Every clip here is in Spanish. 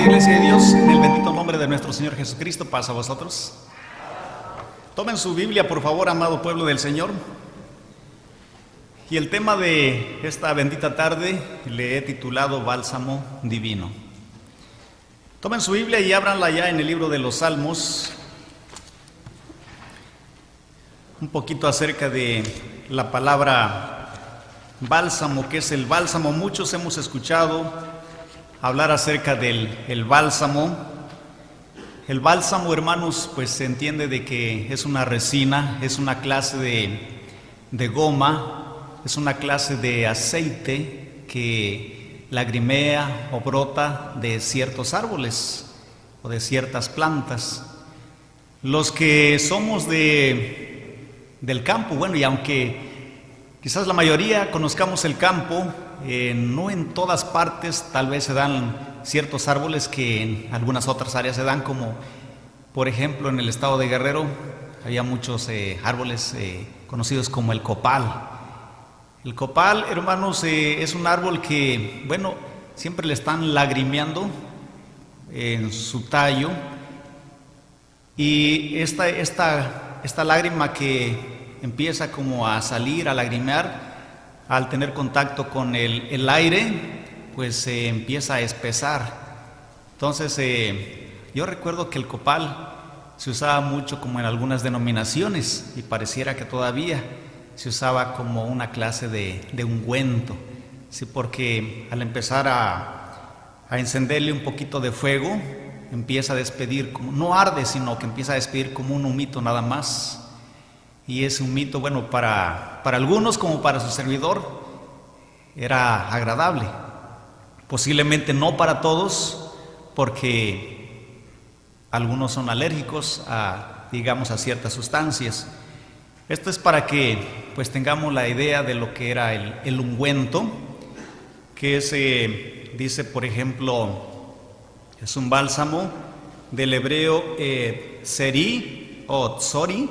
Iglesia de Dios, en el bendito nombre de nuestro Señor Jesucristo, paz a vosotros. Tomen su Biblia, por favor, amado pueblo del Señor. Y el tema de esta bendita tarde le he titulado Bálsamo Divino. Tomen su Biblia y ábranla ya en el libro de los Salmos. Un poquito acerca de la palabra bálsamo, ¿qué es el bálsamo? Muchos hemos escuchado hablar acerca del bálsamo. El bálsamo, hermanos, pues se entiende de que es una resina, es una clase de goma, es una clase de aceite que lagrimea o brota de ciertos árboles o de ciertas plantas. Los que somos del campo, bueno, y aunque quizás la mayoría conozcamos el campo, no en todas partes tal vez se dan ciertos árboles que en algunas otras áreas se dan, como por ejemplo en el estado de Guerrero había muchos árboles conocidos como el copal. El copal, hermanos, es un árbol que, bueno, siempre le están lagrimeando en su tallo, y esta lágrima que empieza como a salir, a lagrimear, al tener contacto con el aire, pues se empieza a espesar. Entonces, yo recuerdo que el copal se usaba mucho como en algunas denominaciones, y pareciera que todavía se usaba como una clase de ungüento, ¿sí? Porque al empezar a encenderle un poquito de fuego, empieza a despedir, como, no arde, sino que empieza a despedir como un humito nada más. Y ese humito, bueno, para algunos como para su servidor, era agradable. Posiblemente no para todos, porque algunos son alérgicos a ciertas sustancias. Esto es para que pues tengamos la idea de lo que era el ungüento, que es, dice por ejemplo, es un bálsamo del hebreo seri o tsori.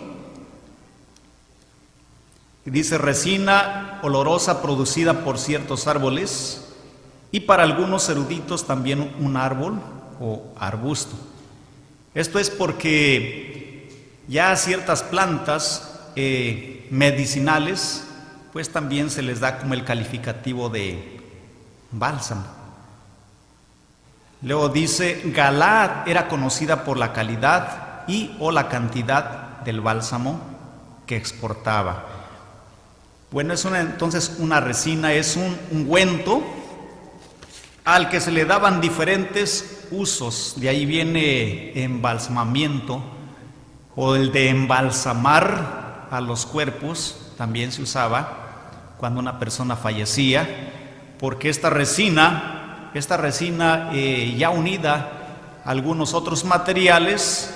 Dice resina olorosa producida por ciertos árboles, y para algunos eruditos también un árbol o arbusto. Esto es porque ya a ciertas plantas medicinales pues también se les da como el calificativo de bálsamo. Luego dice Galaad era conocida por la calidad y o la cantidad del bálsamo que exportaba. Bueno, entonces una resina es un ungüento al que se le daban diferentes usos. De ahí viene embalsamamiento, o el de embalsamar a los cuerpos, también se usaba cuando una persona fallecía, porque esta resina ya unida a algunos otros materiales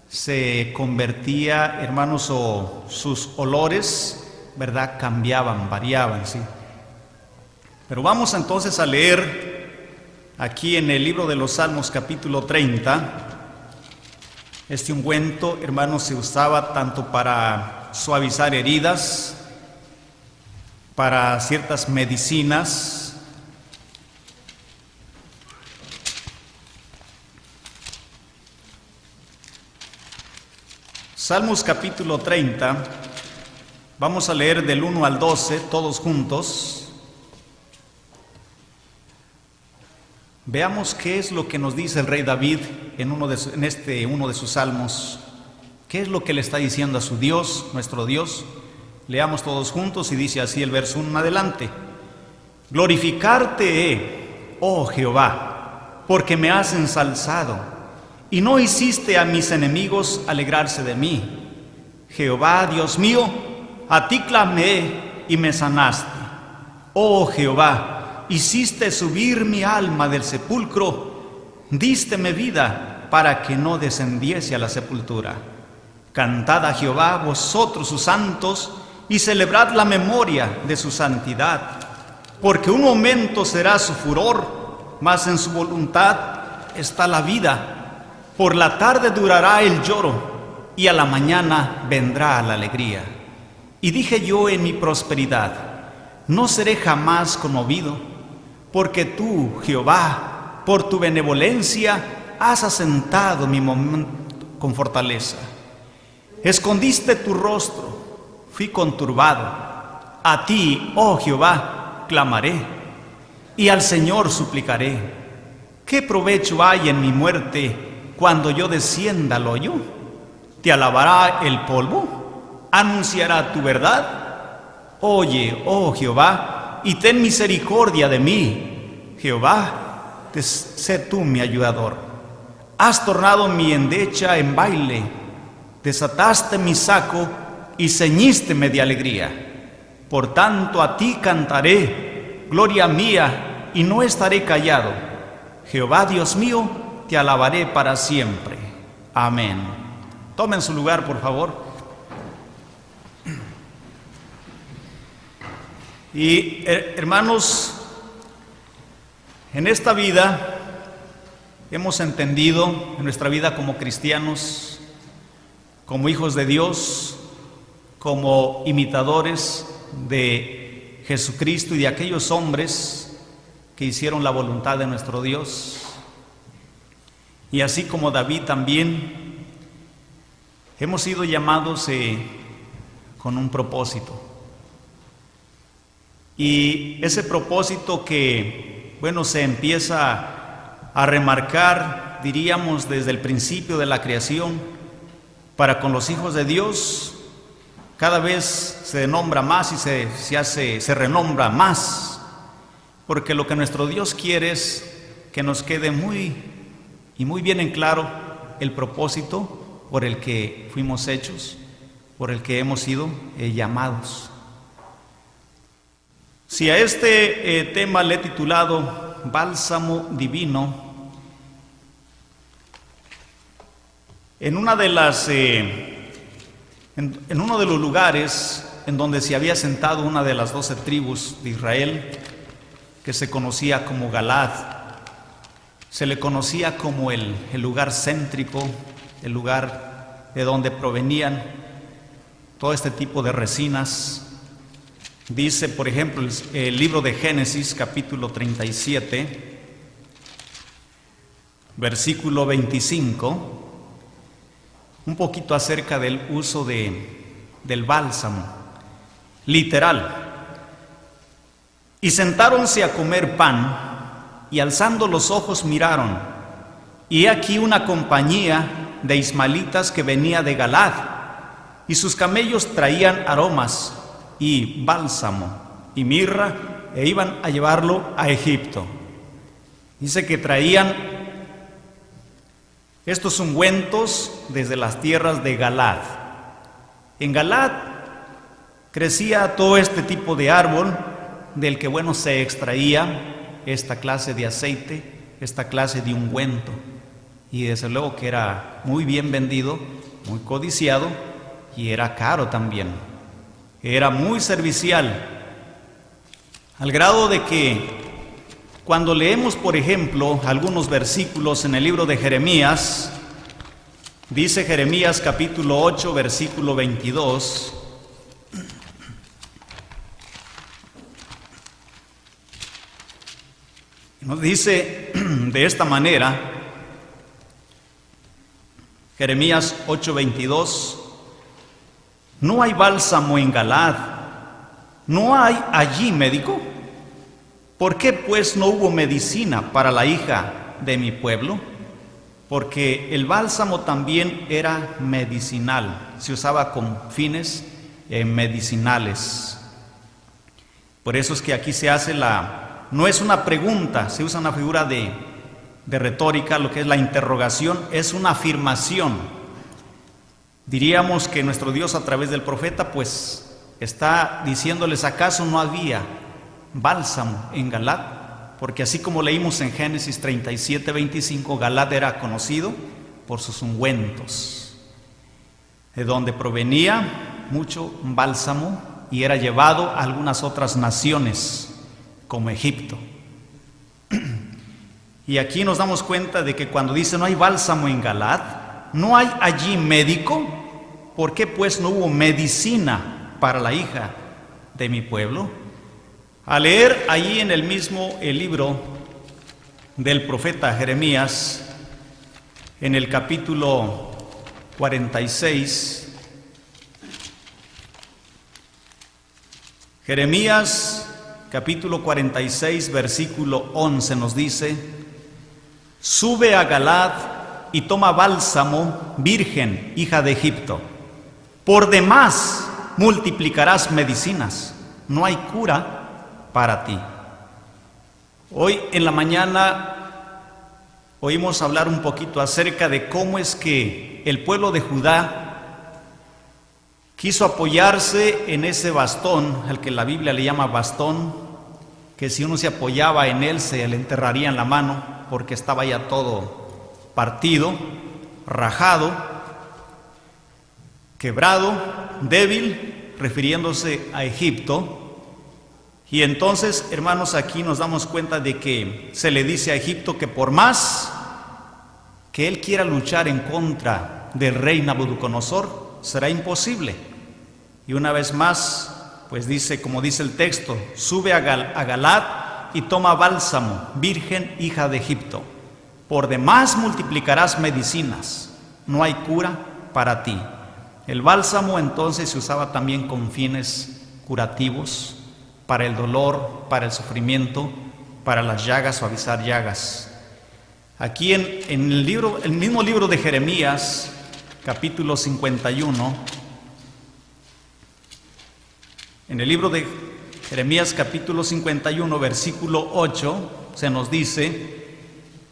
se convertía, hermanos, o sus olores, ¿verdad?, cambiaban, variaban, ¿sí? Pero vamos entonces a leer aquí en el libro de los Salmos, capítulo 30. Este ungüento, hermanos, se usaba tanto para suavizar heridas, para ciertas medicinas. Salmos capítulo 30. Vamos a leer del 1 al 12, todos juntos. Veamos qué es lo que nos dice el rey David en uno de sus salmos. ¿Qué es lo que le está diciendo a su Dios, nuestro Dios? Leamos todos juntos, y dice así el verso 1 en adelante. Glorificarte he, oh Jehová, porque me has ensalzado, y no hiciste a mis enemigos alegrarse de mí. Jehová, Dios mío, a ti clamé y me sanaste. Oh Jehová, hiciste subir mi alma del sepulcro, dísteme vida para que no descendiese a la sepultura. Cantad a Jehová vosotros sus santos, y celebrad la memoria de su santidad, porque un momento será su furor, mas en su voluntad está la vida. Por la tarde durará el lloro, y a la mañana vendrá la alegría. Y dije yo en mi prosperidad, no seré jamás conmovido, porque tú, Jehová, por tu benevolencia has asentado mi momento con fortaleza. Escondiste tu rostro, fui conturbado. A ti, oh Jehová, clamaré, y al Señor suplicaré. ¿Qué provecho hay en mi muerte cuando yo descienda al hoyo? ¿Te alabará el polvo? ¿Anunciará tu verdad? Oye, oh Jehová, y ten misericordia de mí. Jehová, sé tú mi ayudador. Has tornado mi endecha en baile, desataste mi saco y ceñísteme de alegría. Por tanto a ti cantaré, gloria mía, y no estaré callado. Jehová Dios mío, te alabaré para siempre. Amén. Tomen su lugar, por favor. Y hermanos, en esta vida hemos entendido, en nuestra vida como cristianos, como hijos de Dios, como imitadores de Jesucristo y de aquellos hombres que hicieron la voluntad de nuestro Dios. Y así como David también, hemos sido llamados con un propósito. Y ese propósito que, se empieza a remarcar, diríamos, desde el principio de la creación, para con los hijos de Dios, cada vez se nombra más y se renombra más, porque lo que nuestro Dios quiere es que nos quede muy bien en claro el propósito por el que fuimos hechos, por el que hemos sido llamados. Si a este tema le he titulado Bálsamo Divino, en uno de los lugares en donde se había sentado una de las 12 tribus de Israel, que se conocía como Galaad, se le conocía como el lugar céntrico, el lugar de donde provenían todo este tipo de resinas. Dice, por ejemplo, el libro de Génesis, capítulo 37, versículo 25, un poquito acerca del uso del bálsamo, literal. Y sentáronse a comer pan, y alzando los ojos miraron, y he aquí una compañía de ismaelitas que venía de Galaad, y sus camellos traían aromas y bálsamo y mirra, e iban a llevarlo a Egipto. Dice que traían estos ungüentos desde las tierras de Galaad. En Galaad crecía todo este tipo de árbol del que se extraía esta clase de aceite, esta clase de ungüento, y desde luego que era muy bien vendido, muy codiciado, y era caro también. Era muy servicial, al grado de que cuando leemos, por ejemplo, algunos versículos en el libro de Jeremías, dice Jeremías capítulo 8, versículo 22, nos dice de esta manera, Jeremías 8, 22, ¿no hay bálsamo en Galaad? ¿No hay allí médico? ¿Por qué pues no hubo medicina para la hija de mi pueblo? Porque el bálsamo también era medicinal, se usaba con fines medicinales. Por eso es que aquí se hace no es una pregunta, se usa una figura de retórica, lo que es la interrogación, es una afirmación. Diríamos que nuestro Dios a través del profeta pues está diciéndoles, ¿acaso no había bálsamo en Galaad? Porque así como leímos en Génesis 37, 25, Galaad era conocido por sus ungüentos, de donde provenía mucho bálsamo y era llevado a algunas otras naciones como Egipto. Y aquí nos damos cuenta de que cuando dice no hay bálsamo en Galaad, no hay allí médico. ¿Por qué pues no hubo medicina para la hija de mi pueblo? Al leer allí en el mismo libro del profeta Jeremías en el capítulo 46. Jeremías capítulo 46, versículo 11 nos dice: Sube a Galad y toma bálsamo, virgen, hija de Egipto. Por demás multiplicarás medicinas, no hay cura para ti. Hoy en la mañana oímos hablar un poquito acerca de cómo es que el pueblo de Judá quiso apoyarse en ese bastón, al que la Biblia le llama bastón, que si uno se apoyaba en él se le enterraría en la mano, porque estaba ya todo partido, rajado, quebrado, débil, refiriéndose a Egipto. Y entonces, hermanos, aquí nos damos cuenta de que se le dice a Egipto que por más que él quiera luchar en contra del rey Nabucodonosor, será imposible. Y una vez más, pues dice, como dice el texto, sube a Galad y toma bálsamo, virgen, hija de Egipto. Por demás multiplicarás medicinas, no hay cura para ti. El bálsamo entonces se usaba también con fines curativos, para el dolor, para el sufrimiento, para las llagas, suavizar llagas. Aquí en el mismo libro de Jeremías, capítulo 51, en el libro de Jeremías capítulo 51, versículo 8, se nos dice: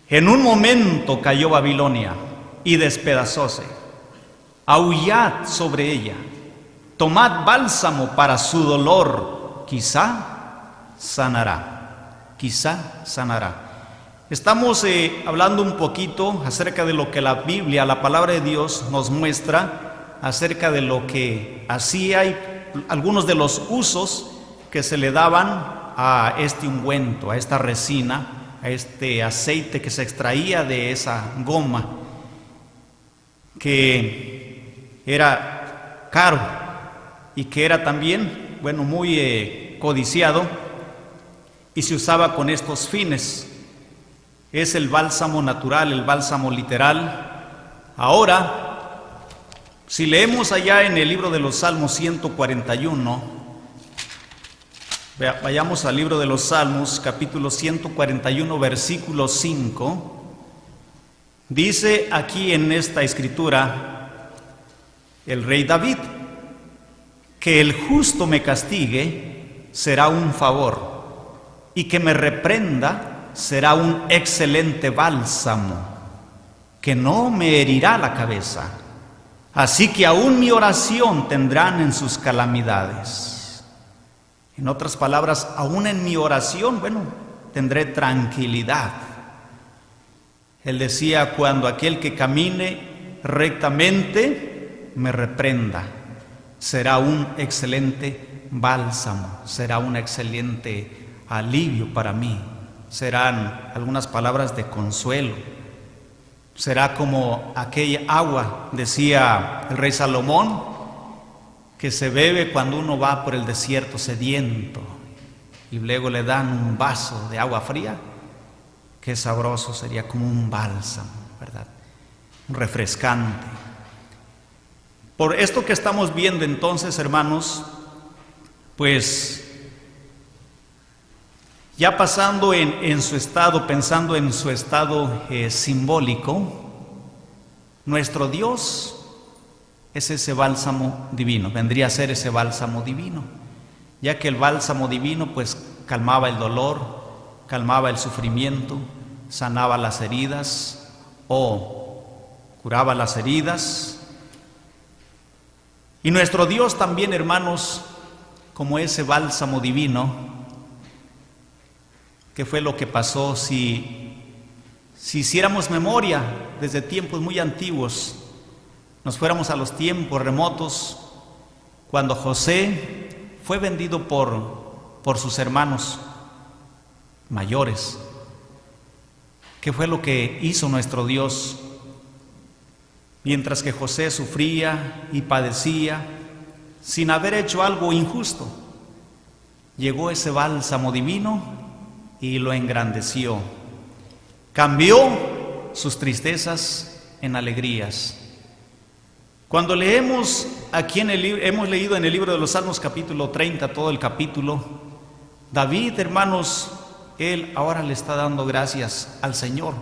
En un momento cayó Babilonia y despedazóse. Aullad sobre ella, tomad bálsamo para su dolor, quizá sanará, quizá sanará. Estamos hablando un poquito acerca de lo que la Biblia, la palabra de Dios, nos muestra acerca de lo que hacía y algunos de los usos que se le daban a este ungüento, a esta resina, a este aceite que se extraía de esa goma, que era caro y que era también, muy codiciado, y se usaba con estos fines. Es el bálsamo natural, el bálsamo literal. Ahora, si leemos allá en el libro de los Salmos 141, vayamos al libro de los Salmos, capítulo 141, versículo 5, dice aquí en esta escritura el rey David: que el justo me castigue será un favor, y que me reprenda será un excelente bálsamo, que no me herirá la cabeza. Así que aún mi oración tendrán en sus calamidades. En otras palabras, aún en mi oración, tendré tranquilidad. Él decía: cuando aquel que camine rectamente me reprenda, será un excelente bálsamo, será un excelente alivio para mí. Serán algunas palabras de consuelo. Será como aquella agua, decía el rey Salomón, que se bebe cuando uno va por el desierto sediento y luego le dan un vaso de agua fría. Qué sabroso, sería como un bálsamo, ¿verdad? Un refrescante. Por esto que estamos viendo entonces, hermanos, pues ya pasando en su estado, pensando en su estado simbólico, nuestro Dios es ese bálsamo divino, vendría a ser ese bálsamo divino, ya que el bálsamo divino pues calmaba el dolor, calmaba el sufrimiento, sanaba las heridas o curaba las heridas. Y nuestro Dios también, hermanos, como ese bálsamo divino, ¿qué fue lo que pasó? Si hiciéramos memoria desde tiempos muy antiguos, nos fuéramos a los tiempos remotos, cuando José fue vendido por sus hermanos mayores, ¿qué fue lo que hizo nuestro Dios? Mientras que José sufría y padecía sin haber hecho algo injusto, llegó ese bálsamo divino y lo engrandeció. cambió sus tristezas en alegrías. Cuando leemos aquí hemos leído en el libro de los Salmos capítulo 30, todo el capítulo, David, hermanos, él ahora le está dando gracias al Señor,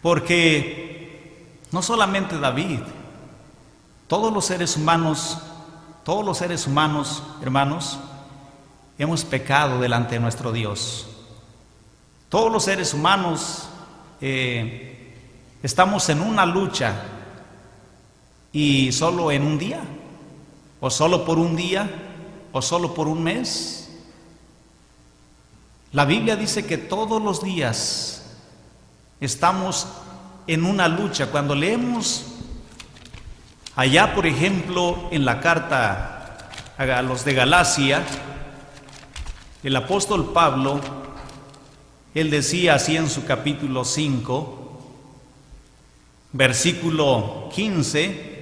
porque no solamente David, todos los seres humanos, hermanos, hemos pecado delante de nuestro Dios. Todos los seres humanos estamos en una lucha, y solo en un día, o solo por un día, o solo por un mes. La Biblia dice que todos los días estamos en una lucha. Cuando leemos allá, por ejemplo, en la carta a los de Galacia, el apóstol Pablo, él decía así en su capítulo 5, versículo 15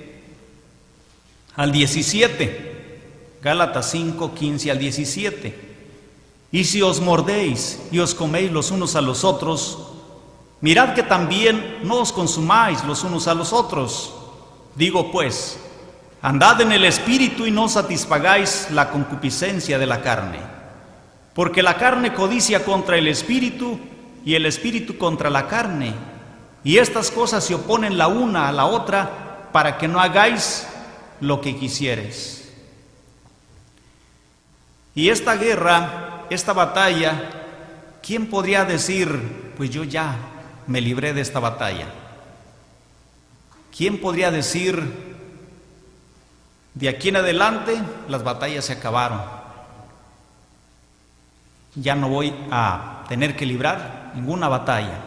al 17, Gálatas 5, 15 al 17. Y si os mordéis y os coméis los unos a los otros, mirad que también no os consumáis los unos a los otros. Digo pues, andad en el Espíritu y no satisfagáis la concupiscencia de la carne. Porque la carne codicia contra el Espíritu y el Espíritu contra la carne. Y estas cosas se oponen la una a la otra para que no hagáis lo que quisieres. Y esta guerra, esta batalla, ¿quién podría decir, pues yo ya me libré de esta batalla? ¿Quién podría decir, de aquí en adelante las batallas se acabaron? Ya no voy a tener que librar ninguna batalla.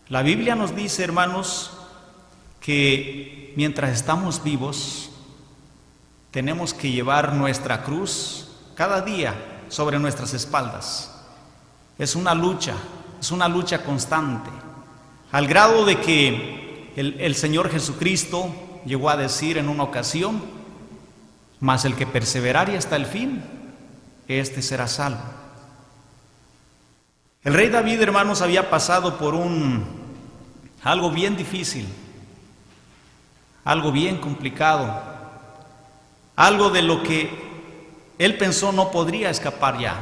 La Biblia nos dice, hermanos, que mientras estamos vivos, tenemos que llevar nuestra cruz cada día sobre nuestras espaldas. Es una lucha constante, al grado de que el Señor Jesucristo llegó a decir en una ocasión, mas el que perseverare hasta el fin, este será salvo. El rey David, hermanos, había pasado por algo bien difícil, algo bien complicado, algo de lo que él pensó no podría escapar ya.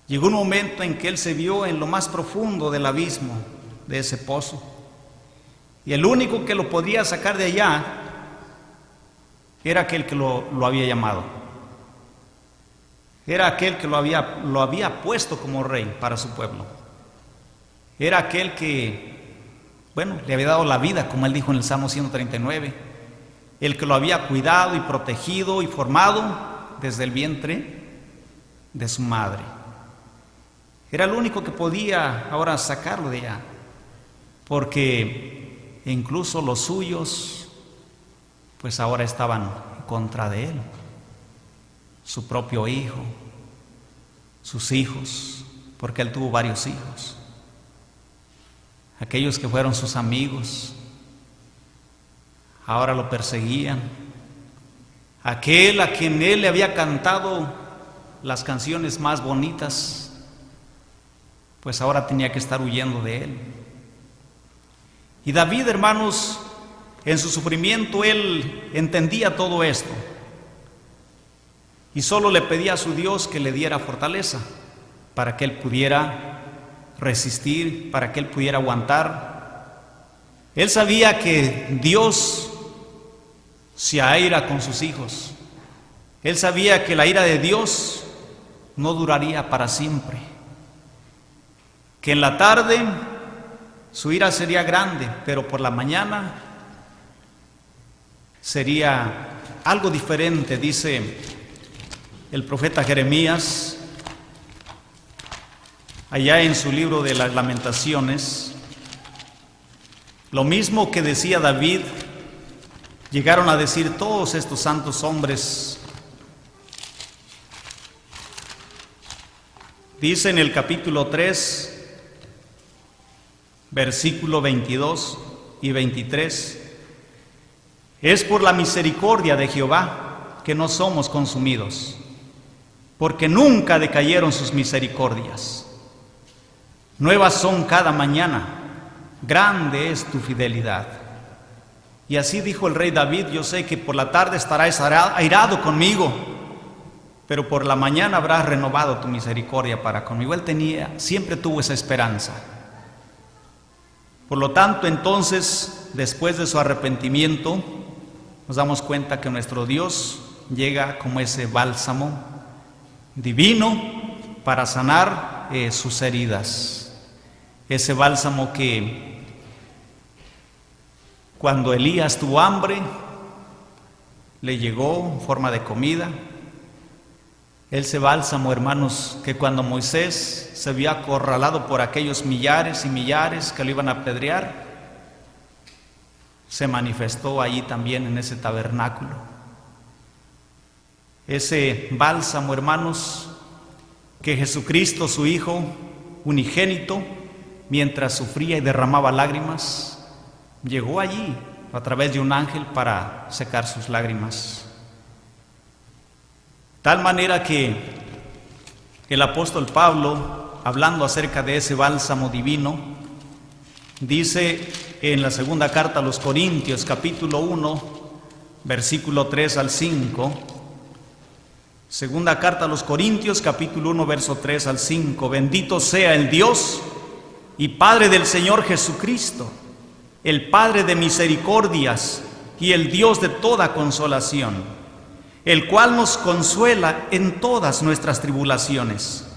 Llegó un momento en que él se vio en lo más profundo del abismo de ese pozo, y el único que lo podía sacar de allá era aquel que lo había llamado, era aquel que lo había puesto como rey para su pueblo, era aquel que, le había dado la vida, como él dijo en el Salmo 139, el que lo había cuidado y protegido y formado desde el vientre de su madre. Era el único que podía ahora sacarlo de allá, porque incluso los suyos, pues ahora estaban en contra de él. Su propio hijo, sus hijos, porque él tuvo varios hijos. Aquellos que fueron sus amigos, ahora lo perseguían. Aquel a quien él le había cantado las canciones más bonitas, pues ahora tenía que estar huyendo de él. Y David, hermanos, en su sufrimiento, él entendía todo esto. Y solo le pedía a su Dios que le diera fortaleza para que él pudiera resistir, para que él pudiera aguantar. Él sabía que Dios se aira con sus hijos. Él sabía que la ira de Dios no duraría para siempre, que en la tarde su ira sería grande, pero por la mañana sería algo diferente. Dice el profeta Jeremías, allá en su libro de las Lamentaciones, lo mismo que decía David, llegaron a decir todos estos santos hombres. Dice en el capítulo 3, versículo 22 y 23, es por la misericordia de Jehová que no somos consumidos, porque nunca decayeron sus misericordias. Nuevas son cada mañana, grande es tu fidelidad. Y así dijo el rey David: yo sé que por la tarde estarás airado conmigo, pero por la mañana habrás renovado tu misericordia para conmigo. Él siempre tuvo esa esperanza. Por lo tanto, entonces, después de su arrepentimiento, nos damos cuenta que nuestro Dios llega como ese bálsamo divino para sanar sus heridas. Ese bálsamo que cuando Elías tuvo hambre, le llegó en forma de comida. Ese bálsamo, hermanos, que cuando Moisés se vio acorralado por aquellos millares y millares que lo iban a apedrear, se manifestó allí también en ese tabernáculo. Ese bálsamo, hermanos, que Jesucristo, su Hijo unigénito, mientras sufría y derramaba lágrimas, llegó allí a través de un ángel para secar sus lágrimas. Tal manera que el apóstol Pablo, hablando acerca de ese bálsamo divino, dice en la segunda carta a los Corintios, capítulo 1, versículo 3 al 5, segunda carta a los Corintios, capítulo 1, verso 3 al 5, bendito sea el Dios y Padre del Señor Jesucristo, el Padre de misericordias y el Dios de toda consolación, el cual nos consuela en todas nuestras tribulaciones,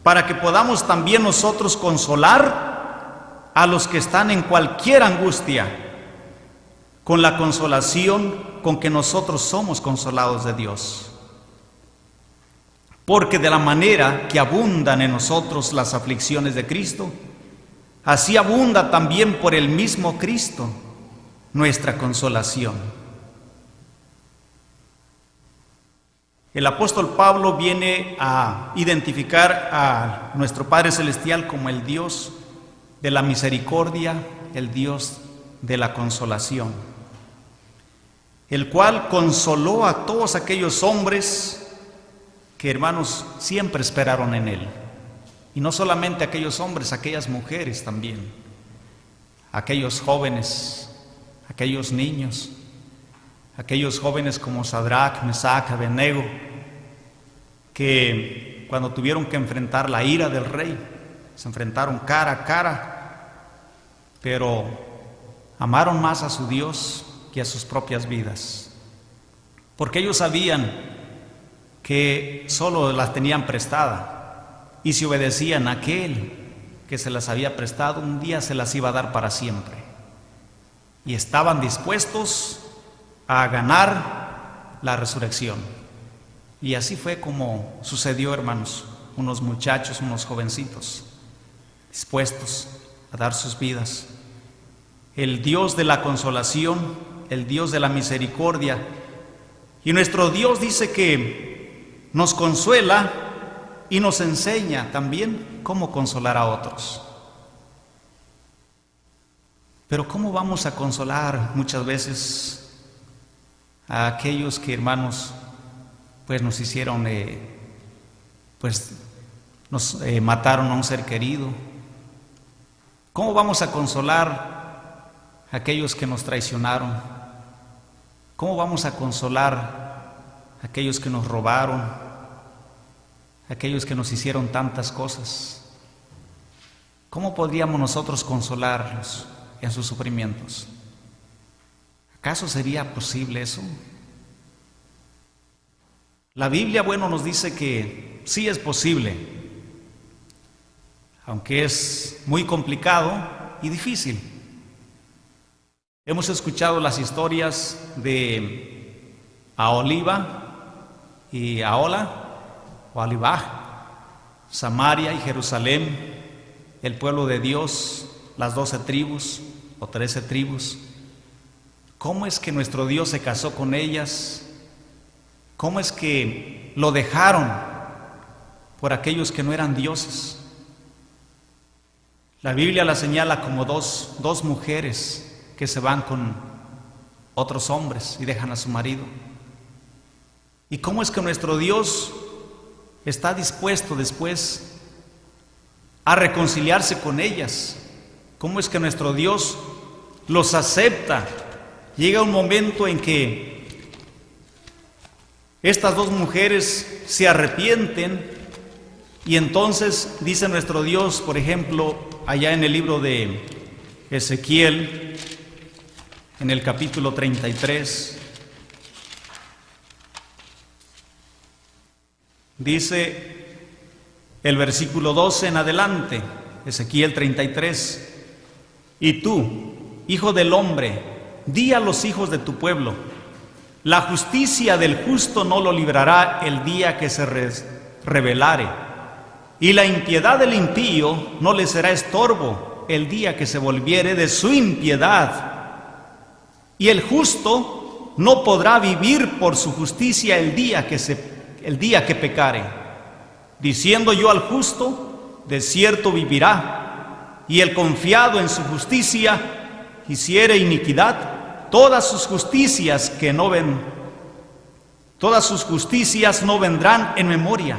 para que podamos también nosotros consolar a los que están en cualquier angustia, con la consolación con que nosotros somos consolados de Dios. Porque de la manera que abundan en nosotros las aflicciones de Cristo, así abunda también por el mismo Cristo nuestra consolación. El apóstol Pablo viene a identificar a nuestro Padre Celestial como el Dios de la misericordia, el Dios de la consolación, el cual consoló a todos aquellos hombres que, hermanos, siempre esperaron en Él. Y no solamente aquellos hombres, aquellas mujeres también, aquellos jóvenes, aquellos niños, aquellos jóvenes como Sadrach, Mesach, Abednego, que cuando tuvieron que enfrentar la ira del rey, se enfrentaron cara a cara, pero amaron más a su Dios que a sus propias vidas, porque ellos sabían que solo las tenían prestada, y si obedecían a aquel que se las había prestado, un día se las iba a dar para siempre, y estaban dispuestos a ganar la resurrección. Y así fue como sucedió, hermanos, unos muchachos, unos jovencitos, dispuestos a dar sus vidas. El Dios de la consolación, el Dios de la misericordia, y nuestro Dios dice que nos consuela y nos enseña también cómo consolar a otros. Pero ¿cómo vamos a consolar muchas veces a aquellos que, hermanos, pues nos hicieron, nos mataron a un ser querido? ¿Cómo vamos a consolar a aquellos que nos traicionaron? ¿Cómo vamos a consolar a aquellos que nos robaron, a aquellos que nos hicieron tantas cosas? ¿Cómo podríamos nosotros consolarlos en sus sufrimientos? ¿Acaso sería posible eso? La Biblia, bueno, nos dice que sí es posible, aunque es muy complicado y difícil. Hemos escuchado las historias de Aholiba y Ahola, o Alibá, Samaria y Jerusalén, el pueblo de Dios, las 12 tribus o 13 tribus. ¿Cómo es que nuestro Dios se casó con ellas? ¿Cómo es que lo dejaron por aquellos que no eran dioses? La Biblia la señala como dos mujeres que se van con otros hombres y dejan a su marido. ¿Y cómo es que nuestro Dios está dispuesto después a reconciliarse con ellas. ¿Cómo es que nuestro Dios los acepta? Llega un momento en que estas dos mujeres se arrepienten y entonces dice nuestro Dios, por ejemplo, allá en el libro de Ezequiel, en el capítulo 33, dice el versículo 12 en adelante, Ezequiel 33, y tú, hijo del hombre, di a los hijos de tu pueblo, la justicia del justo no lo librará el día que se rebelare, y la impiedad del impío no le será estorbo el día que se volviere de su impiedad, y el justo no podrá vivir por su justicia el día que pecare, diciendo yo al justo, de cierto vivirá, y el confiado en su justicia hiciere iniquidad, todas sus justicias no vendrán en memoria,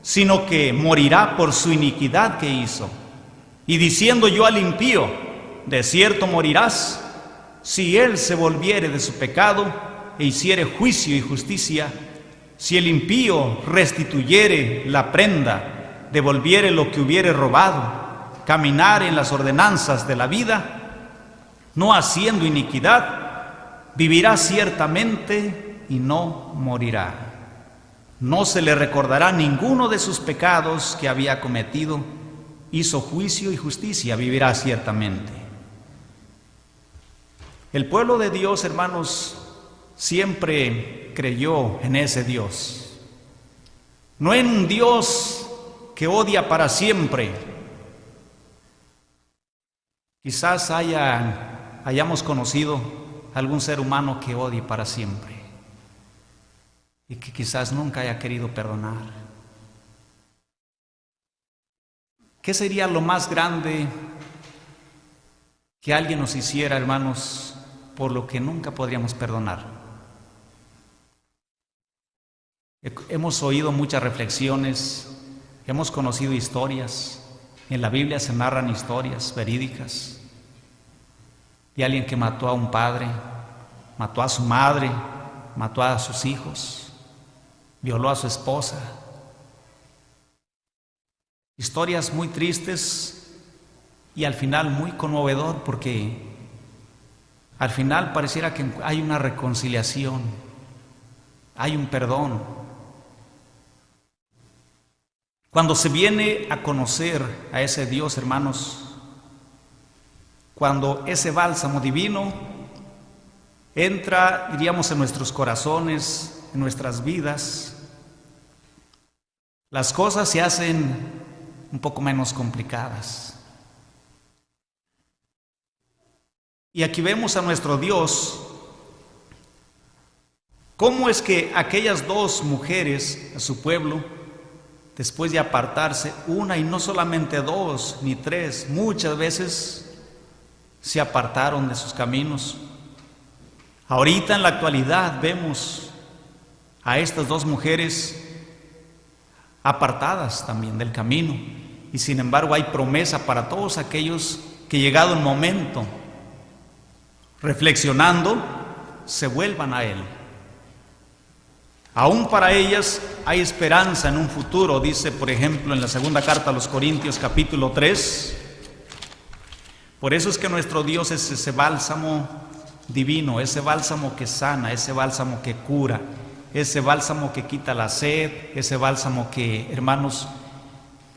sino que morirá por su iniquidad que hizo. Y diciendo yo al impío, de cierto morirás, si él se volviere de su pecado e hiciere juicio y justicia, si el impío restituyere la prenda, devolviere lo que hubiere robado, caminar en las ordenanzas de la vida, no haciendo iniquidad, vivirá ciertamente y no morirá. No se le recordará ninguno de sus pecados que había cometido, hizo juicio y justicia, vivirá ciertamente. El pueblo de Dios, hermanos, siempre creyó en ese Dios, no en un Dios que odia para siempre. Quizás hayamos conocido algún ser humano que odie para siempre y que quizás nunca haya querido perdonar. ¿Qué sería lo más grande que alguien nos hiciera, hermanos, por lo que nunca podríamos perdonar? Hemos oído muchas reflexiones, hemos conocido historias. En la Biblia se narran historias verídicas de alguien que mató a un padre, mató a su madre, mató a sus hijos, violó a su esposa. Historias muy tristes y al final muy conmovedor, porque al final pareciera que hay una reconciliación, hay un perdón. Cuando se viene a conocer a ese Dios, hermanos, cuando ese bálsamo divino entra, diríamos, en nuestros corazones, en nuestras vidas, las cosas se hacen un poco menos complicadas. Y aquí vemos a nuestro Dios, cómo es que aquellas dos mujeres, a su pueblo, después de apartarse, una y no solamente dos ni tres, muchas veces se apartaron de sus caminos. Ahorita en la actualidad vemos a estas dos mujeres apartadas también del camino, y sin embargo hay promesa para todos aquellos que, llegado el momento, reflexionando, se vuelvan a Él. Aún para ellas hay esperanza en un futuro, dice por ejemplo en la segunda carta a los Corintios capítulo 3. Por eso es que nuestro Dios es ese bálsamo divino, ese bálsamo que sana, ese bálsamo que cura, ese bálsamo que quita la sed, ese bálsamo que, hermanos,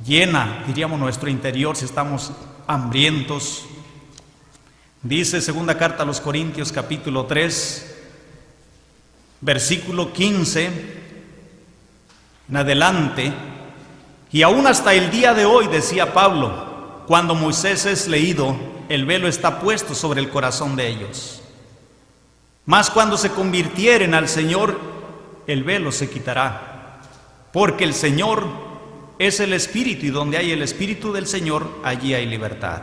llena, diríamos, nuestro interior si estamos hambrientos. Dice segunda carta a los Corintios capítulo 3, versículo 15 en adelante: y aún hasta el día de hoy, decía Pablo, cuando Moisés es leído, el velo está puesto sobre el corazón de ellos. Mas cuando se convirtieren al Señor, el velo se quitará, porque el Señor es el Espíritu, y donde hay el Espíritu del Señor, allí hay libertad.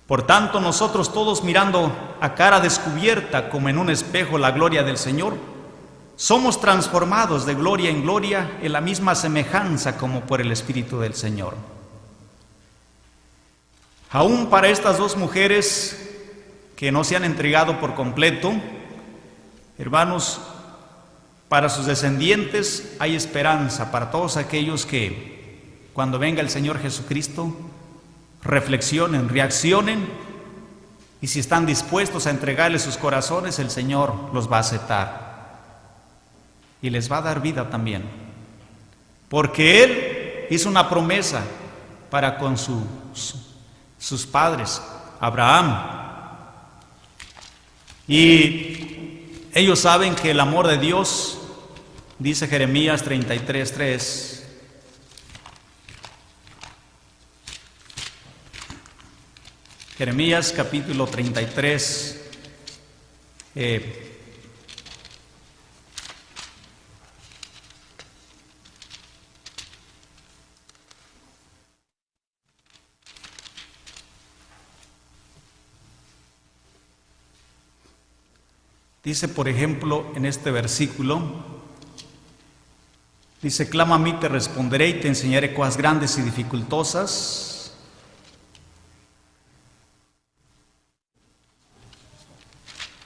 Por tanto, nosotros todos, mirando a cara descubierta como en un espejo la gloria del Señor, somos transformados de gloria en gloria en la misma semejanza como por el Espíritu del Señor. Aún para estas dos mujeres que no se han entregado por completo, hermanos, para sus descendientes hay esperanza, para todos aquellos que cuando venga el Señor Jesucristo reflexionen, reaccionen, y si están dispuestos a entregarle sus corazones, el Señor los va a aceptar y les va a dar vida también, porque Él hizo una promesa para con sus padres, Abraham, y ellos saben que el amor de Dios, dice Jeremías 33:3, Jeremías capítulo 33, dice, por ejemplo, en este versículo, dice: clama a mí, te responderé y te enseñaré cosas grandes y dificultosas.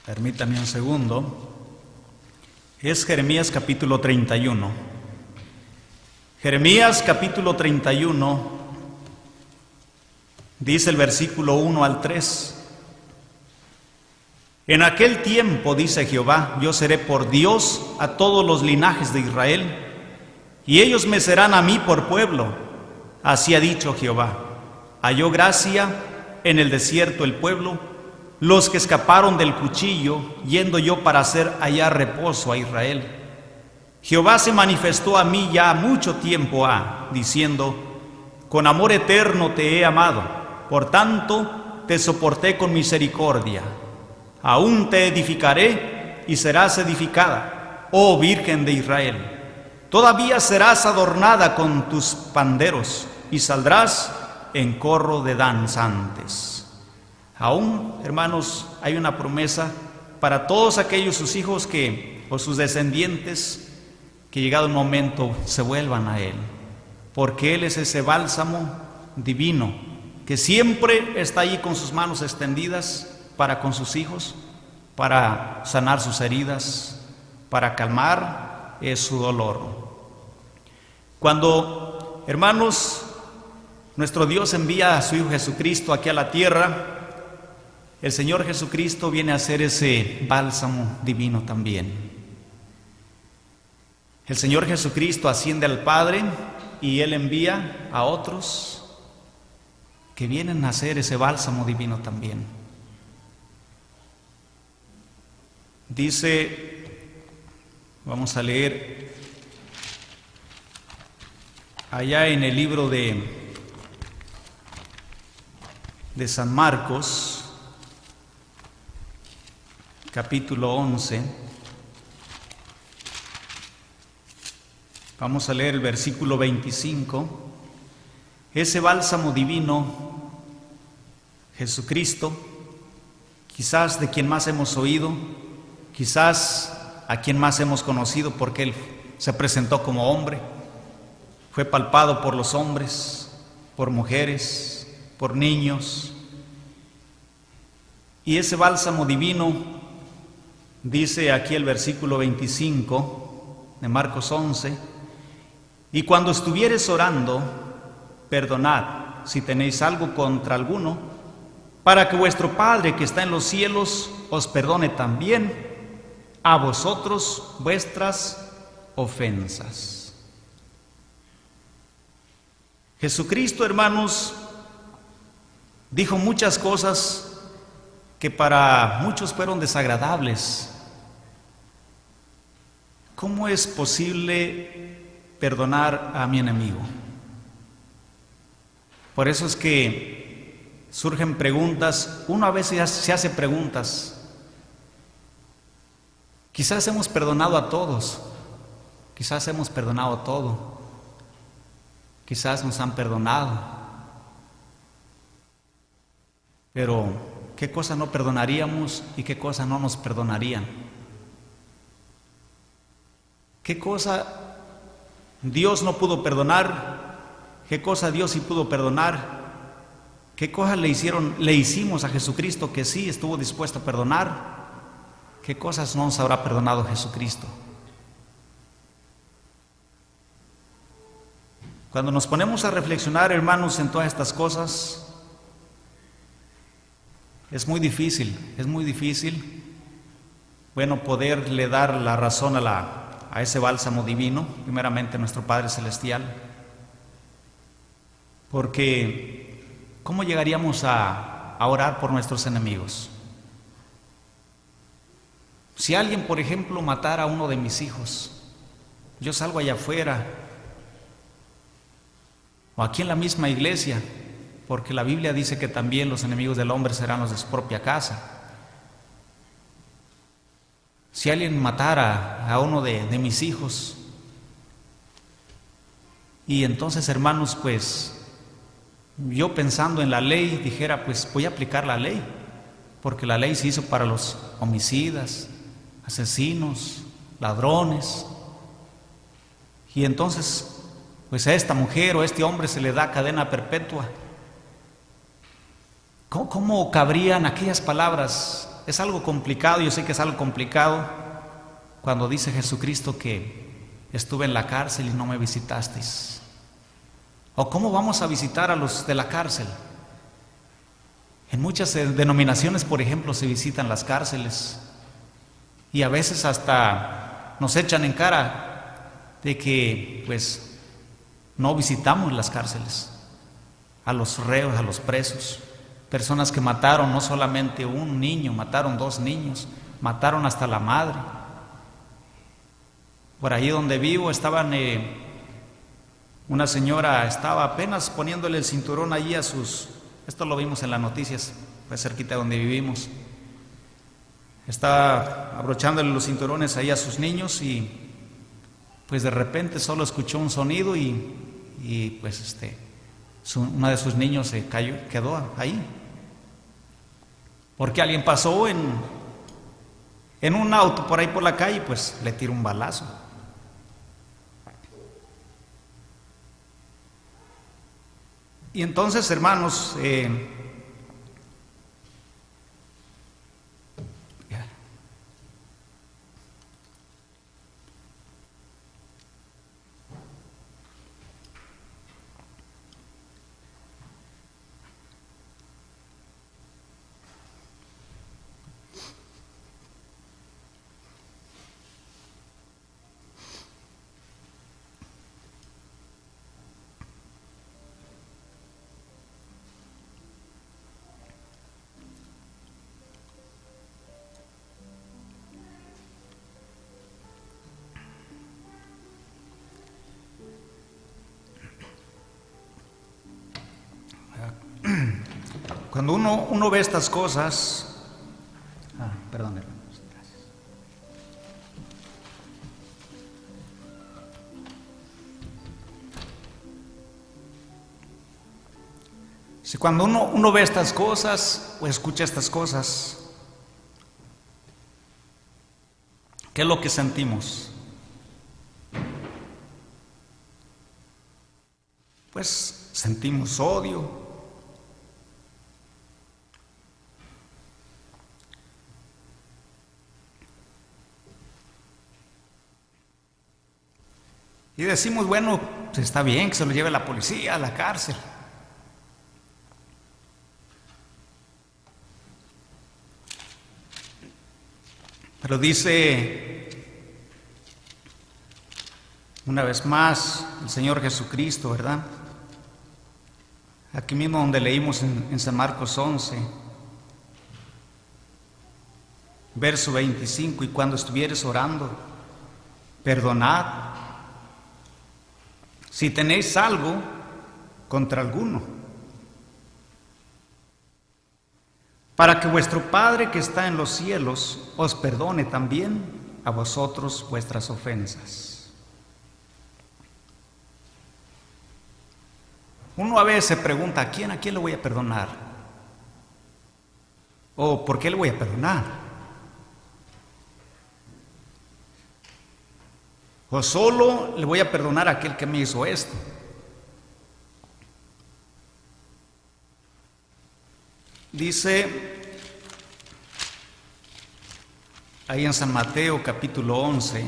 Permítame un segundo. Es Jeremías capítulo 31. Jeremías capítulo 31, dice el versículo 1 al 3. En aquel tiempo, dice Jehová, yo seré por Dios a todos los linajes de Israel, y ellos me serán a mí por pueblo. Así ha dicho Jehová. Halló gracia en el desierto el pueblo, los que escaparon del cuchillo, yendo yo para hacer hallar reposo a Israel. Jehová se manifestó a mí ya mucho tiempo diciendo: con amor eterno te he amado, por tanto te soporté con misericordia. Aún te edificaré y serás edificada, oh Virgen de Israel. Todavía serás adornada con tus panderos y saldrás en corro de danzantes. Aún, hermanos, hay una promesa para todos aquellos sus hijos o sus descendientes que llegado un momento se vuelvan a Él, porque Él es ese bálsamo divino que siempre está allí con sus manos extendidas para con sus hijos, para sanar sus heridas, para calmar su dolor. Cuando, hermanos, nuestro Dios envía a su Hijo Jesucristo aquí a la tierra, el Señor Jesucristo viene a ser ese bálsamo divino también. El Señor Jesucristo asciende al Padre y Él envía a otros que vienen a ser ese bálsamo divino también. Dice, vamos a leer allá en el libro de San Marcos, capítulo 11, vamos a leer el versículo 25. Ese bálsamo divino, Jesucristo, quizás de quien más hemos oído, quizás a quien más hemos conocido, porque Él se presentó como hombre, fue palpado por los hombres, por mujeres, por niños, y ese bálsamo divino, dice aquí el versículo 25 de Marcos 11: y cuando estuviereis orando, perdonad si tenéis algo contra alguno, para que vuestro Padre que está en los cielos os perdone también a vosotros vuestras ofensas. Jesucristo, hermanos, dijo muchas cosas que para muchos fueron desagradables. ¿Cómo es posible perdonar a mi enemigo? Por eso es que surgen preguntas, uno a veces se hace preguntas. Quizás hemos perdonado a todos, quizás hemos perdonado todo, quizás nos han perdonado, pero ¿qué cosa no perdonaríamos y qué cosa no nos perdonarían? ¿Qué cosa Dios no pudo perdonar? ¿Qué cosa Dios sí pudo perdonar? ¿Qué cosas le hicimos a Jesucristo que sí estuvo dispuesto a perdonar? ¿Qué cosas no nos habrá perdonado Jesucristo? Cuando nos ponemos a reflexionar, hermanos, en todas estas cosas, es muy difícil, bueno, poderle dar la razón a ese bálsamo divino, primeramente nuestro Padre Celestial, porque ¿cómo llegaríamos a orar por nuestros enemigos? Si alguien, por ejemplo, matara a uno de mis hijos, yo salgo allá afuera, o aquí en la misma iglesia, porque la Biblia dice que también los enemigos del hombre serán los de su propia casa. Si alguien matara a uno de mis hijos, y entonces, hermanos, pues yo pensando en la ley dijera, pues voy a aplicar la ley, porque la ley se hizo para los homicidas, asesinos, ladrones, y entonces pues a esta mujer o a este hombre se le da cadena perpetua. ¿Cómo cabrían aquellas palabras? Es algo complicado, yo sé que es algo complicado, cuando dice Jesucristo que estuve en la cárcel y no me visitasteis. ¿O cómo vamos a visitar a los de la cárcel? En muchas denominaciones, por ejemplo, se visitan las cárceles y a veces hasta nos echan en cara de que pues no visitamos las cárceles, a los reos, a los presos, personas que mataron no solamente un niño, mataron 2 niños, mataron hasta la madre. Por ahí donde vivo una señora estaba apenas poniéndole el cinturón allí esto lo vimos en las noticias, fue cerquita de donde vivimos, estaba abrochándole los cinturones ahí a sus niños y pues de repente solo escuchó un sonido y pues uno de sus niños se cayó, quedó ahí, porque alguien pasó en un auto por ahí por la calle, pues le tiró un balazo. Y entonces, hermanos, cuando uno ve estas cosas, perdón, hermanos, gracias. Si cuando uno ve estas cosas o escucha estas cosas, ¿qué es lo que sentimos? Pues sentimos odio. Y decimos, bueno, pues está bien que se lo lleve la policía a la cárcel. Pero dice, una vez más, el Señor Jesucristo, ¿verdad? Aquí mismo donde leímos en San Marcos 11, verso 25, y cuando estuvieres orando, perdonad si tenéis algo contra alguno, para que vuestro Padre que está en los cielos os perdone también a vosotros vuestras ofensas. Uno a veces se pregunta, ¿a quién le voy a perdonar? ¿O por qué le voy a perdonar? ¿O solo le voy a perdonar a aquel que me hizo esto? Dice ahí en San Mateo capítulo 11,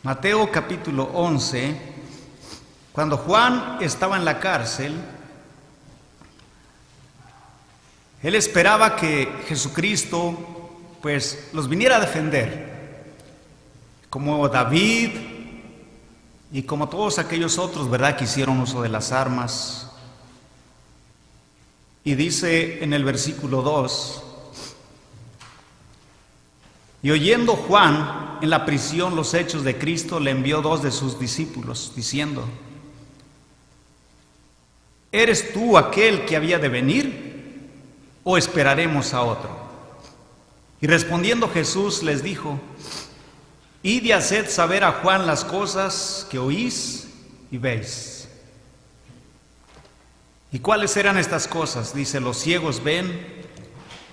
Mateo capítulo 11, cuando Juan estaba en la cárcel, él esperaba que Jesucristo pues los viniera a defender, como David y como todos aquellos otros, ¿verdad?, que hicieron uso de las armas. Y dice en el versículo 2, y oyendo Juan en la prisión los hechos de Cristo, le envió 2 de sus discípulos, diciendo: ¿eres tú aquel que había de venir, o esperaremos a otro? Y respondiendo Jesús les dijo: id y haced saber a Juan las cosas que oís y veis. ¿Y cuáles eran estas cosas? Dice: los ciegos ven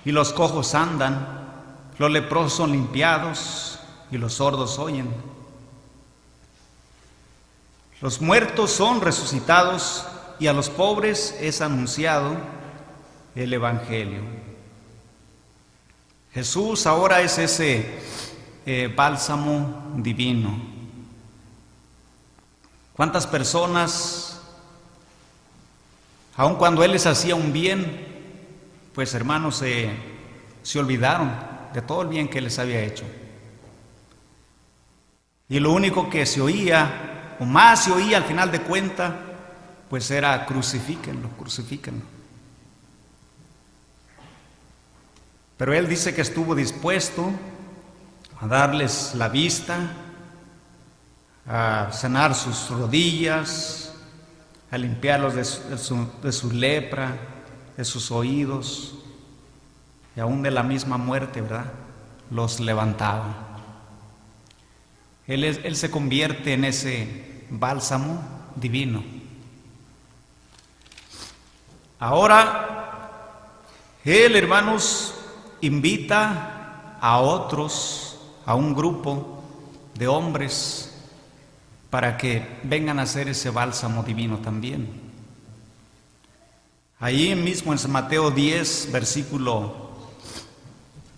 y los cojos andan, los leprosos son limpiados y los sordos oyen. Los muertos son resucitados y a los pobres es anunciado el Evangelio. Jesús ahora es ese bálsamo divino. ¿Cuántas personas, aun cuando Él les hacía un bien, pues hermanos, se olvidaron de todo el bien que les había hecho? Y lo único que se oía, o más se oía al final de cuenta, pues era: crucifíquenlo, crucifíquenlo. Pero Él dice que estuvo dispuesto a darles la vista, a sanar sus rodillas, a limpiarlos de su lepra, de sus oídos, y aún de la misma muerte, ¿verdad?, los levantaba. Él se convierte en ese bálsamo divino. Ahora, Él, hermanos, invita a otros, a un grupo de hombres, para que vengan a hacer ese bálsamo divino también. Ahí mismo en San Mateo 10, versículo,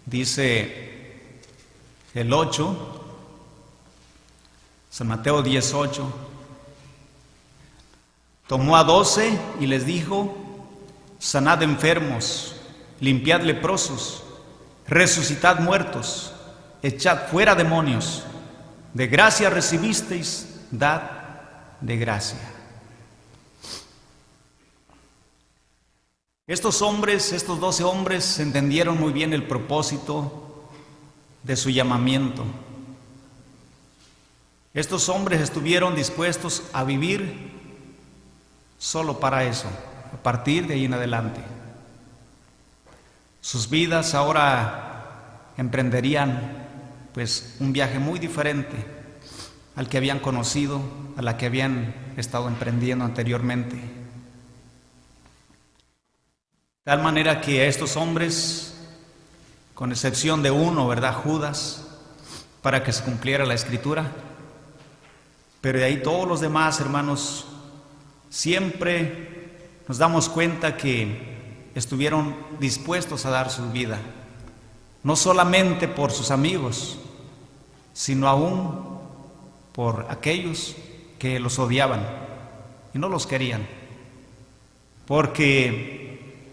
dice el 8, San Mateo 10:8, tomó a 12 y les dijo: sanad enfermos, limpiad leprosos, resucitad muertos, echad fuera demonios, de gracia recibisteis, dad de gracia. Estos hombres, estos 12 hombres, entendieron muy bien el propósito de su llamamiento. Estos hombres estuvieron dispuestos a vivir solo para eso, a partir de ahí en adelante. Sus vidas ahora emprenderían pues un viaje muy diferente al que habían conocido, a la que habían estado emprendiendo anteriormente. De tal manera que a estos hombres, con excepción de uno, ¿verdad?, Judas, para que se cumpliera la Escritura, pero de ahí todos los demás, hermanos, siempre nos damos cuenta que estuvieron dispuestos a dar su vida, no solamente por sus amigos, sino aún por aquellos que los odiaban y no los querían, porque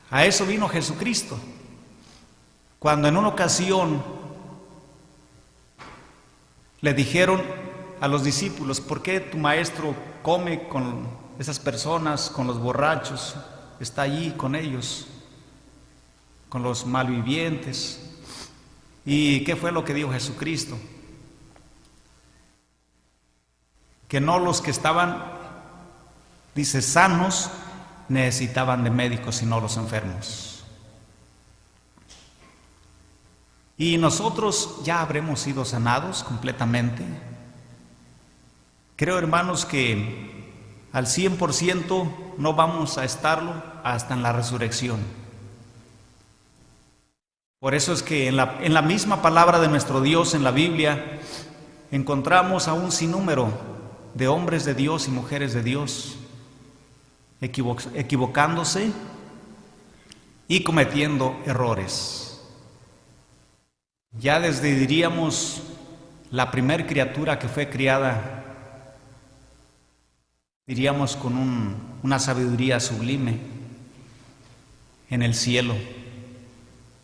a eso vino Jesucristo. Cuando en una ocasión le dijeron a los discípulos: ¿por qué tu maestro come con esas personas, con los borrachos, está allí con ellos, con los malvivientes? ¿Y qué fue lo que dijo Jesucristo? Que no los que estaban, dice, sanos, necesitaban de médicos, sino los enfermos. Y nosotros ya habremos sido sanados completamente. Creo, hermanos, que al 100% no vamos a estarlo hasta en la resurrección. Por eso es que en la misma palabra de nuestro Dios, en la Biblia, encontramos a un sinnúmero de hombres de Dios y mujeres de Dios equivocándose y cometiendo errores. Ya desde, diríamos, la primer criatura que fue criada, diríamos, con una sabiduría sublime en el cielo.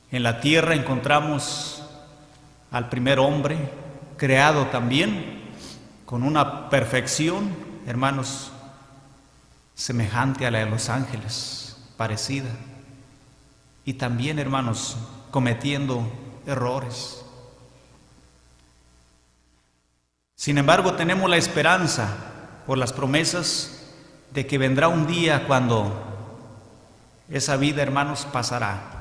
En la tierra encontramos al primer hombre, creado también con una perfección, hermanos, semejante a la de los ángeles, parecida. Y también, hermanos, cometiendo errores. Sin embargo, tenemos la esperanza por las promesas de que vendrá un día cuando esa vida, hermanos, pasará.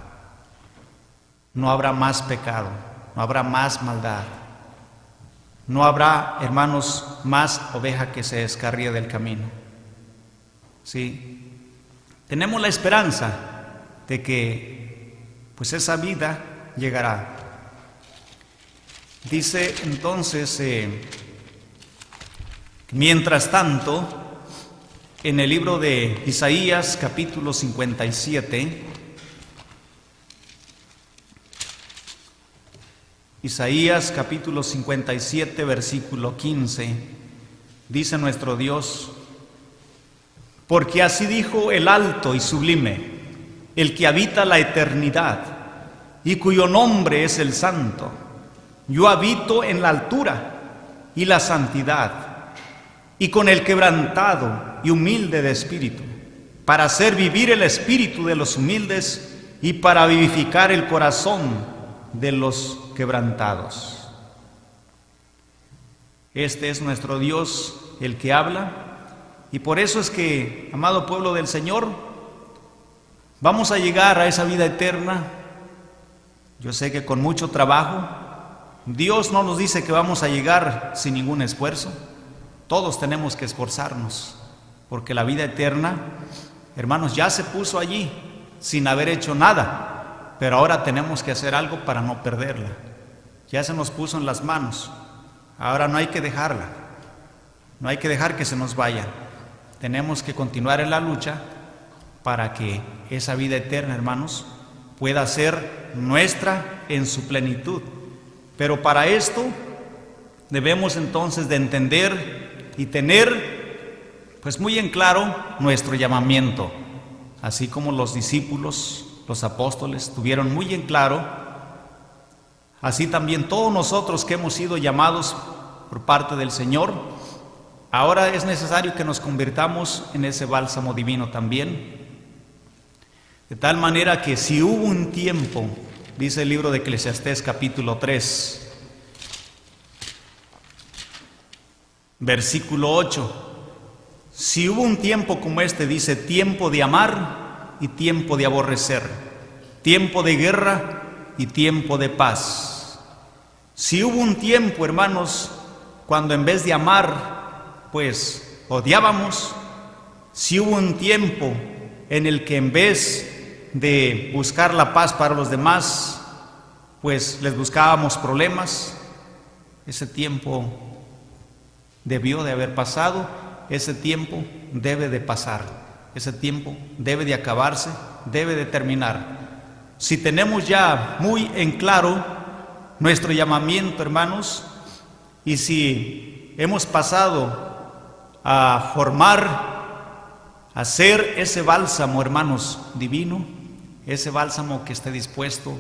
No habrá más pecado, no habrá más maldad, no habrá, hermanos, más oveja que se descarríe del camino. Sí, tenemos la esperanza de que, pues, esa vida llegará. Dice entonces, mientras tanto, en el libro de Isaías, capítulo 57, Isaías capítulo 57, versículo 15, dice nuestro Dios: porque así dijo el alto y sublime, el que habita la eternidad, y cuyo nombre es el Santo. Yo habito en la altura y la santidad, y con el quebrantado y humilde de espíritu, para hacer vivir el espíritu de los humildes y para vivificar el corazón de los quebrantados. Este es nuestro Dios, el que habla, y por eso es que, amado pueblo del Señor, vamos a llegar a esa vida eterna. Yo sé que con mucho trabajo. Dios no nos dice que vamos a llegar sin ningún esfuerzo. Todos tenemos que esforzarnos, porque la vida eterna, hermanos, ya se puso allí sin haber hecho nada. Pero ahora tenemos que hacer algo para no perderla. Ya se nos puso en las manos. Ahora no hay que dejarla. No hay que dejar que se nos vaya. Tenemos que continuar en la lucha para que esa vida eterna, hermanos, pueda ser nuestra en su plenitud. Pero para esto debemos entonces de entender y tener, pues, muy en claro nuestro llamamiento, así como los discípulos, los apóstoles, tuvieron muy en claro. Así también todos nosotros que hemos sido llamados por parte del Señor, ahora es necesario que nos convirtamos en ese bálsamo divino también. De tal manera que si hubo un tiempo, dice el libro de Eclesiastés capítulo 3, versículo 8, si hubo un tiempo como este, dice, tiempo de amar y tiempo de aborrecer, tiempo de guerra y tiempo de paz. Si hubo un tiempo, hermanos, cuando en vez de amar, pues odiábamos. Si hubo un tiempo en el que en vez de buscar la paz para los demás, pues les buscábamos problemas. Ese tiempo debió de haber pasado, ese tiempo debe de pasar. Ese tiempo debe de acabarse, debe de terminar. Si tenemos ya muy en claro nuestro llamamiento, hermanos, y si hemos pasado a formar, a ser ese bálsamo, hermanos, divino, ese bálsamo que esté dispuesto,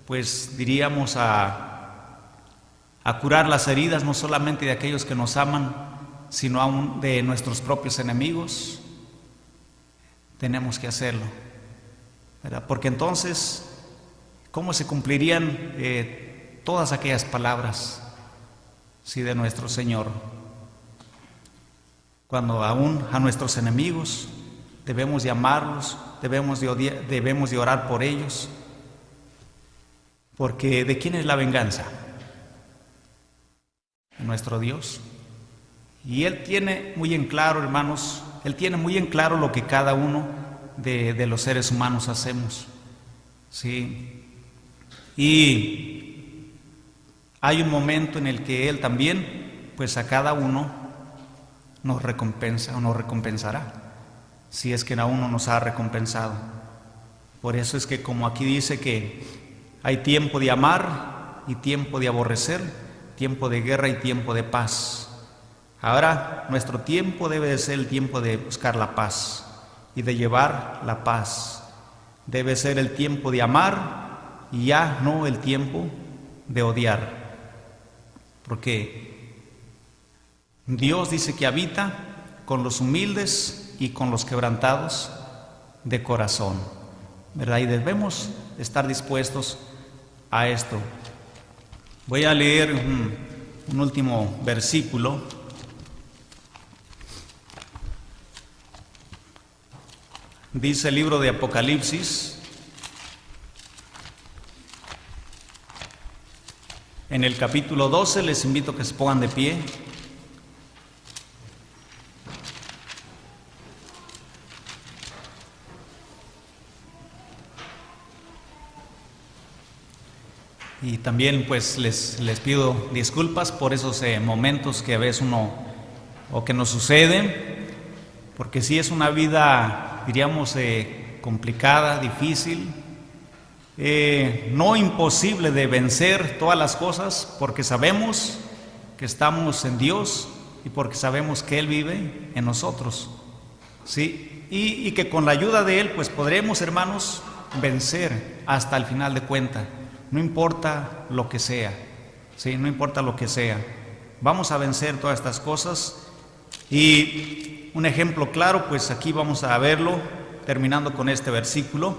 pues diríamos, a curar las heridas no solamente de aquellos que nos aman, sino aún de nuestros propios enemigos, tenemos que hacerlo, ¿verdad? Porque entonces, ¿cómo se cumplirían todas aquellas palabras, sí, de nuestro Señor? Cuando aún a nuestros enemigos debemos de amarlos, debemos de orar por ellos, porque ¿de quién es la venganza? De nuestro Dios. Y Él tiene muy en claro, hermanos, Él tiene muy en claro lo que cada uno de los seres humanos hacemos. Sí. Y hay un momento en el que Él también, pues a cada uno nos recompensa o nos recompensará, si es que aún no nos ha recompensado. Por eso es que, como aquí dice, que hay tiempo de amar y tiempo de aborrecer, tiempo de guerra y tiempo de paz. Ahora nuestro tiempo debe de ser el tiempo de buscar la paz y de llevar la paz. Debe ser el tiempo de amar y ya no el tiempo de odiar. Porque Dios dice que habita con los humildes y con los quebrantados de corazón, ¿verdad? Y debemos estar dispuestos a esto. Voy a leer un último versículo. Dice el libro de Apocalipsis, en el capítulo 12, les invito a que se pongan de pie. Y también pues les pido disculpas por esos momentos que a veces o que nos suceden, porque sí es una vida, diríamos, complicada, difícil, no imposible de vencer todas las cosas, porque sabemos que estamos en Dios y porque sabemos que Él vive en nosotros, ¿sí? Y que con la ayuda de Él pues podremos, hermanos, vencer hasta el final de cuentas. No importa lo que sea, ¿sí? No importa lo que sea, vamos a vencer todas estas cosas. Y un ejemplo claro, pues aquí vamos a verlo, terminando con este versículo,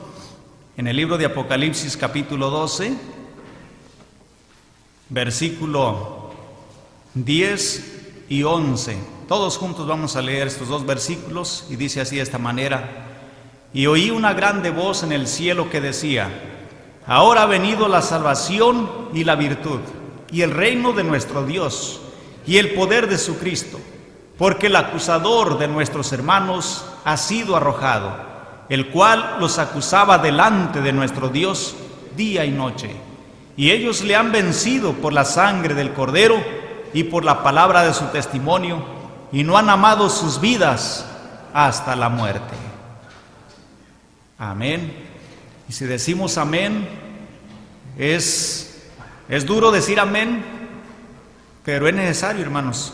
en el libro de Apocalipsis capítulo 12, versículo 10 y 11. Todos juntos vamos a leer estos dos versículos y dice así de esta manera: y oí una grande voz en el cielo que decía: ahora ha venido la salvación y la virtud, y el reino de nuestro Dios, y el poder de su Cristo, porque el acusador de nuestros hermanos ha sido arrojado, el cual los acusaba delante de nuestro Dios día y noche. Y ellos le han vencido por la sangre del Cordero y por la palabra de su testimonio, y no han amado sus vidas hasta la muerte. Amén. Y si decimos amén, es duro decir amén, pero es necesario, hermanos,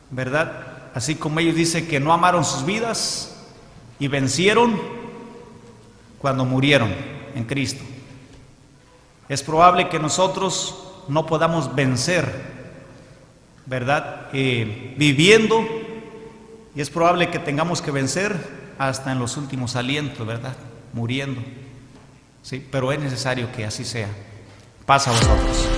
¿verdad? Así como ellos dicen que no amaron sus vidas y vencieron cuando murieron en Cristo. Es probable que nosotros no podamos vencer, ¿verdad? Viviendo, y es probable que tengamos que vencer hasta en los últimos alientos, ¿verdad? Muriendo. Sí, pero es necesario que así sea. Paz a vosotros.